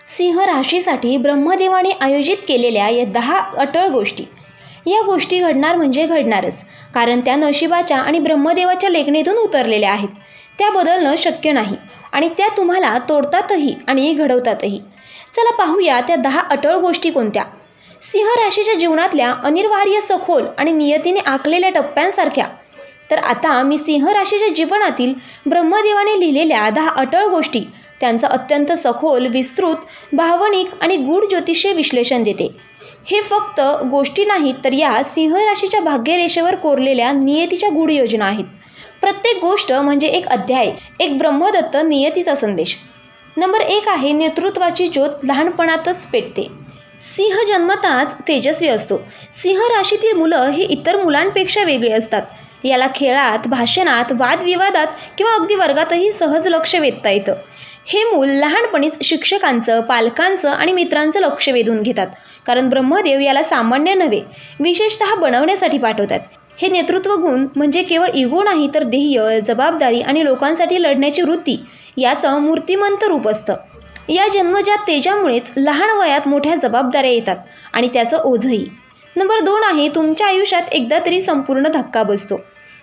सिंह राशीसाठी ब्रह्मदेवाने आयोजित केलेल्या या 10 अटळ गोष्टी. या गोष्टी घडणार म्हणजे घडणारच, कारण त्या नशिबाच्या आणि ब्रह्मदेवाच्या लेखणीतून उतरलेल्या आहेत. त्या बदलणं शक्य नाही आणि त्या तुम्हाला तोडतातही आणि घडवतातही. चला पाहूया त्या 10 अटळ गोष्टी कोणत्या. सिंह राशीच्या जीवनातल्या अनिवार्य, सखोल आणि नियतीने आखलेल्या टप्प्यांसारख्या. तर आता मी सिंह राशीच्या जीवनातील ब्रह्मदेवाने लिहिलेल्या 10 अटळ गोष्टी, त्यांचं अत्यंत सखोल, विस्तृत, भावनिक आणि गूढ ज्योतिषीय विश्लेषण देते. हे फक्त गोष्टी नाहीत, तर या सिंह राशीच्या भाग्यरेषेवर कोरलेल्या नियतीच्या गूढ योजना आहेत. प्रत्येक गोष्ट म्हणजे एक अध्याय, एक ब्रह्मदत्त नियतीचा संदेश. नंबर 1 आहे नेतृत्वाची ज्योत लहानपणातच पेटते. सिंह जन्मताच तेजस्वी असतो. सिंह राशीतील मुलं हे इतर मुलांपेक्षा वेगळी असतात. याला खेळात, भाषणात, वादविवादात किंवा अगदी वर्गातही सहज लक्ष वेधता येतं. हे मूल लहानपणीच शिक्षकांचं, पालकांचं आणि मित्रांचं लक्ष वेधून घेतात, कारण ब्रह्मदेव याला सामान्य नव्हे, विशेषतः बनवण्यासाठी पाठवतात. हे नेतृत्व गुण म्हणजे केवळ इगो नाही, तर ध्येय, जबाबदारी आणि लोकांसाठी लढण्याची वृत्ती याचं मूर्तिमंत रूप असतं. या जन्मजात तेजामुळेच लहान वयात मोठ्या जबाबदाऱ्या येतात आणि त्याचं ओझंही. नंबर 2 आहे तुमच्या आयुष्यात एकदा तरी संपूर्ण धक्का बसतो.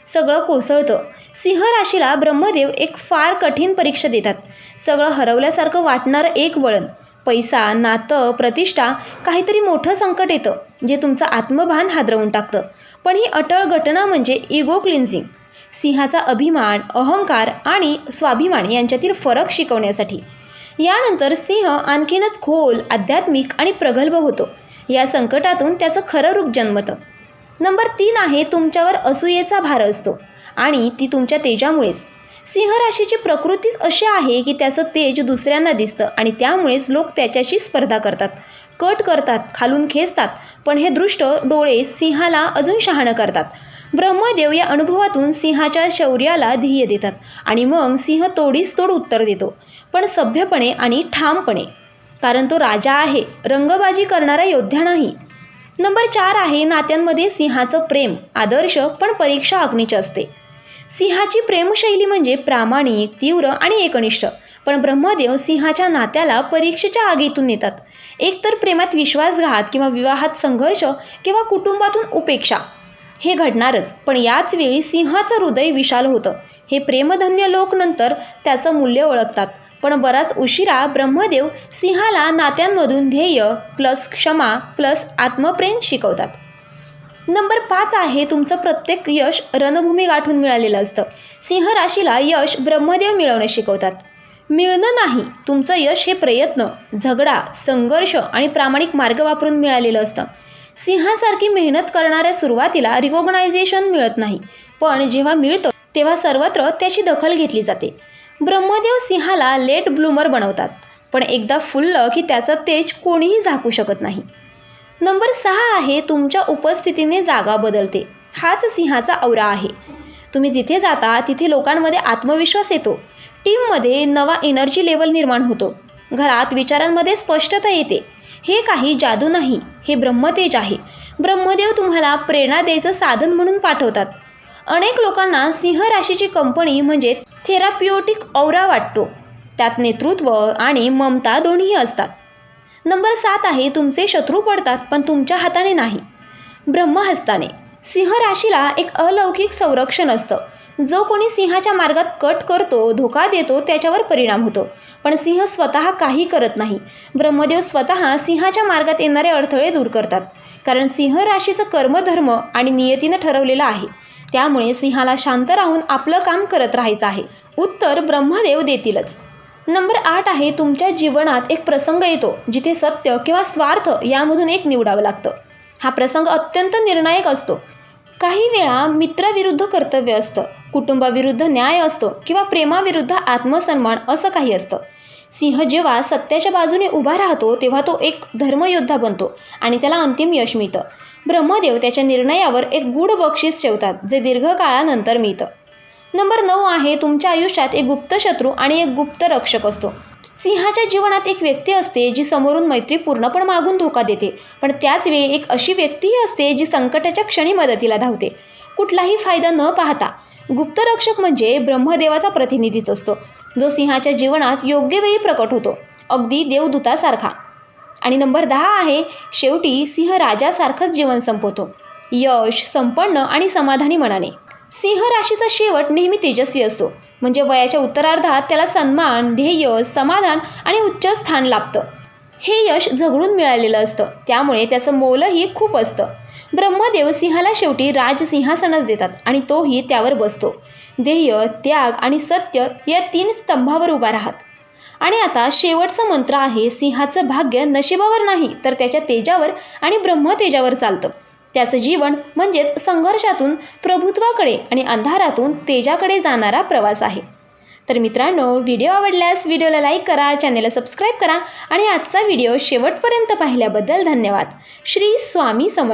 सगळं कोसळतं. सिंह राशीला ब्रह्मदेव एक फार कठीण परीक्षा देतात. सगळं हरवल्यासारखं वाटणारं एक वळण, पैसा, नातं, प्रतिष्ठा, काहीतरी मोठं संकट येतं जे तुमचं आत्मभान हादरवून टाकतं. पण ही अटळ घटना म्हणजे इगो क्लिन्झिंग. सिंहाचा अभिमान, अहंकार आणि स्वाभिमान यांच्यातील फरक शिकवण्यासाठी. यानंतर सिंह आणखीनच खोल, आध्यात्मिक आणि प्रगल्भ होतो. या संकटातून त्याचं खरं रूप जन्मतं. नंबर 3 आहे तुमच्यावर असूयेचा भार असतो आणि ती तुमच्या तेजामुळेच. सिंह राशीची प्रकृतीच अशी आहे की त्याचं तेज दुसऱ्यांना दिसतं आणि त्यामुळेच लोक त्याच्याशी स्पर्धा करतात, कट करतात, खालून खेचतात. पण हे दृष्ट डोळे सिंहाला अजून शहाणं करतात. ब्रह्मदेव या अनुभवातून सिंहाच्या शौर्याला ध्येय देतात आणि मग सिंह तोडीस तोड उत्तर देतो, पण सभ्यपणे आणि ठामपणे, कारण तो राजा आहे, रंगबाजी करणारा योद्धा नाही. नंबर 4 आहे नात्यांमध्ये सिंहाचं प्रेम आदर्श पण परीक्षा अग्नीची असते. सिंहाची प्रेमशैली म्हणजे प्रामाणिक, तीव्र आणि एकनिष्ठ. पण ब्रह्मदेव सिंहाच्या नात्याला परीक्षेच्या आगीतून नेतात. एकतर प्रेमात विश्वासघात किंवा विवाहात संघर्ष किंवा कुटुंबातून उपेक्षा. हे घडणारच, पण याच वेळी सिंहाचं हृदय विशाल होतं. हे प्रेमधन्य लोक नंतर त्याचं मूल्य ओळखतात. पण बराच उशिरा ब्रह्मदेव सिंहाला नात्यांमधून ध्येय प्लस क्षमा प्लस आत्मप्रेम शिकवतात. नंबर 5 आहे तुमचं प्रत्येक यश रणभूमी गाठून मिळालेलं असतं. सिंह राशीला यश ब्रह्मदेव मिळवणं शिकवतात. मिळणं नाही, तुमचं यश हे प्रयत्न, झगडा, संघर्ष आणि प्रामाणिक मार्ग वापरून मिळालेलं असतं. सिंहासारखी मेहनत करणाऱ्या सुरुवातीला रिकॉग्नायझेशन मिळत नाही, पण जेव्हा मिळतं तेव्हा सर्वत्र त्याची दखल घेतली जाते. ब्रह्मदेव सिंहाला लेट ब्लूमर बनवतात, पण एकदा फुललं की त्याचं तेज कोणीही झाकू शकत नाही. नंबर 6 आहे तुमच्या उपस्थितीने जागा बदलते. हाच सिंहाचा औरा आहे. तुम्ही जिथे जाता तिथे लोकांमध्ये आत्मविश्वास येतो. टीममध्ये नवा एनर्जी लेवल निर्माण होतो. घरात विचारांमध्ये स्पष्टता येते. हे काही जादू नाही, हे ब्रह्मतेज आहे. ब्रह्मदेव तुम्हाला प्रेरणा द्यायचं साधन म्हणून पाठवतात. अनेक लोकांना सिंह राशीची कंपनी म्हणजे थेराप्युटिक औरा वाटतो. त्यात नेतृत्व आणि ममता दोन्हीही असतात. नंबर 7 आहे तुमचे शत्रू पडतात, पण तुमच्या हाताने नाही, ब्रह्महस्ताने. सिंह राशीला एक अलौकिक संरक्षण असतं. जो कोणी सिंहाच्या मार्गात कट करतो, धोका देतो, त्याच्यावर परिणाम होतो. पण सिंह स्वतः काही करत नाही. ब्रह्मदेव स्वतः सिंहाच्या मार्गात येणारे अडथळे दूर करतात, कारण सिंह राशीचं कर्मधर्म आणि नियतीनं ठरवलेलं आहे. त्यामुळे सिंहाला शांत राहून आपलं काम करत राहायचं आहे. उत्तर ब्रह्मदेव देतीलच. नंबर 8 आहे तुमच्या जीवनात एक प्रसंग येतो जिथे सत्य किंवा स्वार्थ यामधून एक निवडावं लागतं. हा प्रसंग अत्यंत निर्णायक असतो. काही वेळा मित्राविरुद्ध कर्तव्य असतं, कुटुंबाविरुद्ध न्याय असतो किंवा प्रेमाविरुद्ध आत्मसन्मान असं काही असतं. सिंह जेव्हा सत्याच्या बाजूने उभा राहतो तेव्हा तो एक धर्मयोद्धा बनतो आणि त्याला अंतिम यश मिळतं. ब्रह्मदेव त्याच्या निर्णयावर एक गूढ बक्षीस ठेवतात, जे दीर्घकाळानंतर मिळतं. नंबर 9 आहे तुमच्या आयुष्यात एक गुप्त शत्रू आणि एक गुप्त रक्षक असतो. सिंहाच्या जीवनात एक व्यक्ती असते जी समोरून मैत्रीपूर्ण पण मागून धोका देते. पण त्याच वेळी एक अशी व्यक्तीही असते जी संकटाच्या क्षणी मदतीला धावते, कुठलाही फायदा न पाहता. गुप्तरक्षक म्हणजे ब्रह्मदेवाचा प्रतिनिधीच असतो, जो सिंहाच्या जीवनात योग्य वेळी प्रकट होतो. अगदी देवदूतासारखा. आणि नंबर 10 आहे, शेवटी सिंह राजासारखंच जीवन संपवतो, यश, संपन्न आणि समाधानी मनाने. सिंह राशीचा शेवट नेहमी तेजस्वी असतो, म्हणजे वयाच्या उत्तरार्धात त्याला सन्मान, ध्येय, समाधान आणि उच्च स्थान लाभतं. हे यश झगडून मिळालेलं असतं, त्यामुळे त्याचं मोलही खूप असतं. ब्रह्मदेव सिंहाला शेवटी राजसिंहासनच देतात आणि तोही त्यावर बसतो. ध्येय, त्याग आणि सत्य या 3 स्तंभावर उभा राहत. आणि आता शेवटचा मंत्र आहे, सिंहाचं भाग्य नशिबावर नाही तर त्याच्या तेजावर आणि ब्रह्मतेजावर चालतं. त्याचं जीवन म्हणजेच संघर्षातून प्रभुत्वाकडे आणि अंधारातून तेजाकडे जाणारा प्रवास आहे. तर मित्रांनो, व्हिडिओ आवडल्यास व्हिडिओला लाईक करा, चॅनेलला सबस्क्राईब करा आणि आजचा व्हिडिओ शेवटपर्यंत पाहिल्याबद्दल धन्यवाद. श्री स्वामी समर्थ.